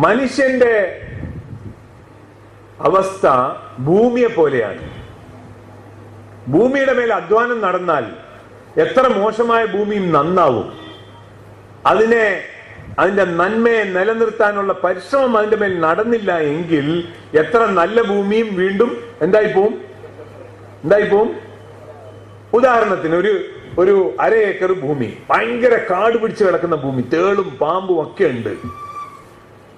മനുഷ്യന്റെ അവസ്ഥ ഭൂമിയെ പോലെയാണ്. ഭൂമിയുടെ മേൽ അധ്വാനം നടന്നാൽ എത്ര മോശമായ ഭൂമിയും നന്നാവും. അതിന്റെ നന്മയെ നിലനിർത്താനുള്ള പരിശ്രമം അതിന്റെ മേൽ നടന്നില്ല എങ്കിൽ എത്ര നല്ല ഭൂമിയും വീണ്ടും എന്തായി പോവും. ഉദാഹരണത്തിന് ഒരു 1/2 ഏക്കർ ഭൂമി, ഭയങ്കര കാട് പിടിച്ച് കിടക്കുന്ന ഭൂമി, തേളും പാമ്പും ഒക്കെ ഉണ്ട്.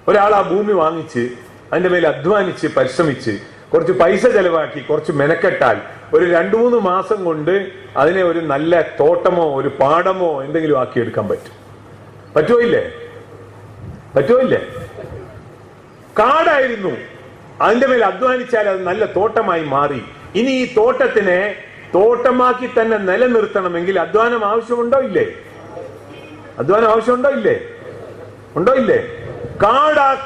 ഒരാൾ ആ ഭൂമി വാങ്ങിച്ച് അതിന്റെ മേൽ അധ്വാനിച്ച് പരിശ്രമിച്ച് കുറച്ച് പൈസ ചെലവാക്കി കുറച്ച് മെനക്കെട്ടാൽ ഒരു 2-3 മാസം കൊണ്ട് അതിനെ ഒരു നല്ല തോട്ടമോ ഒരു പാടമോ എന്തെങ്കിലും ആക്കിയെടുക്കാൻ പറ്റുമോ ഇല്ലേ? കാടായിരുന്നു, അതിന്റെ മേൽ അധ്വാനിച്ചാൽ അത് നല്ല തോട്ടമായി മാറി. ഇനി ഈ തോട്ടത്തിനെ തോട്ടമാക്കി തന്നെ നിലനിർത്തണമെങ്കിൽ അധ്വാനം ആവശ്യമുണ്ടോ ഇല്ലേ? ഉണ്ടോ ഇല്ലേ?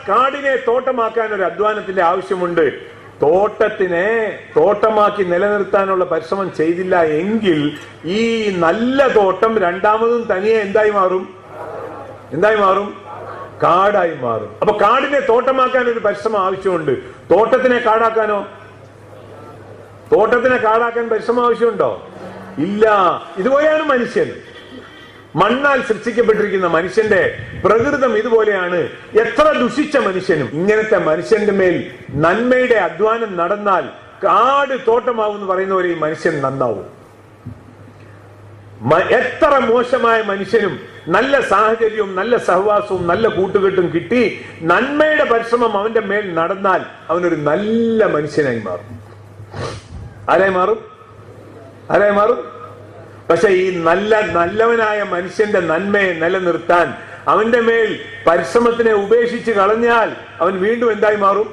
കാടിനെ തോട്ടമാക്കാൻ ഒരു അധ്വാനത്തിന്റെ ആവശ്യമുണ്ട്. തോട്ടത്തിനെ തോട്ടമാക്കി നിലനിർത്താനുള്ള പരിശ്രമം ചെയ്തില്ല എങ്കിൽ ഈ നല്ല തോട്ടം രണ്ടാമതും തനിയെ എന്തായി മാറും? കാടായി മാറും. അപ്പൊ കാടിനെ തോട്ടമാക്കാൻ ഒരു പരിശ്രമം ആവശ്യമുണ്ട്. തോട്ടത്തിനെ കാടാക്കാൻ പരിശ്രമം ആവശ്യമുണ്ടോ? ഇല്ല. ഇതുപോലെയാണ് മനുഷ്യൻ. മണ്ണാൽ സൃഷ്ടിക്കപ്പെട്ടിരിക്കുന്ന മനുഷ്യന്റെ പ്രകൃതം ഇതുപോലെയാണ്. എത്ര ദുഷിച്ച മനുഷ്യനും ഇങ്ങനത്തെ മനുഷ്യന്റെ മേൽ നന്മയുടെ അധ്വാനം നടന്നാൽ കാട് തോട്ടമാവും എന്ന് പറയുന്ന പോലെ ഈ മനുഷ്യൻ നന്നാവും. എത്ര മോശമായ മനുഷ്യനും നല്ല സാഹചര്യവും നല്ല സഹവാസവും നല്ല കൂട്ടുകെട്ടും കിട്ടി നന്മയുടെ പരിശ്രമം അവന്റെ മേൽ നടന്നാൽ അവനൊരു നല്ല മനുഷ്യനായി മാറും. ആരായി മാറും? പക്ഷെ ഈ നല്ലവനായ മനുഷ്യന്റെ നന്മയെ നിലനിർത്താൻ അവന്റെ മേൽ പരിശ്രമത്തിനെ ഉപേക്ഷിച്ച് കളഞ്ഞാൽ അവൻ വീണ്ടും എന്തായി മാറും?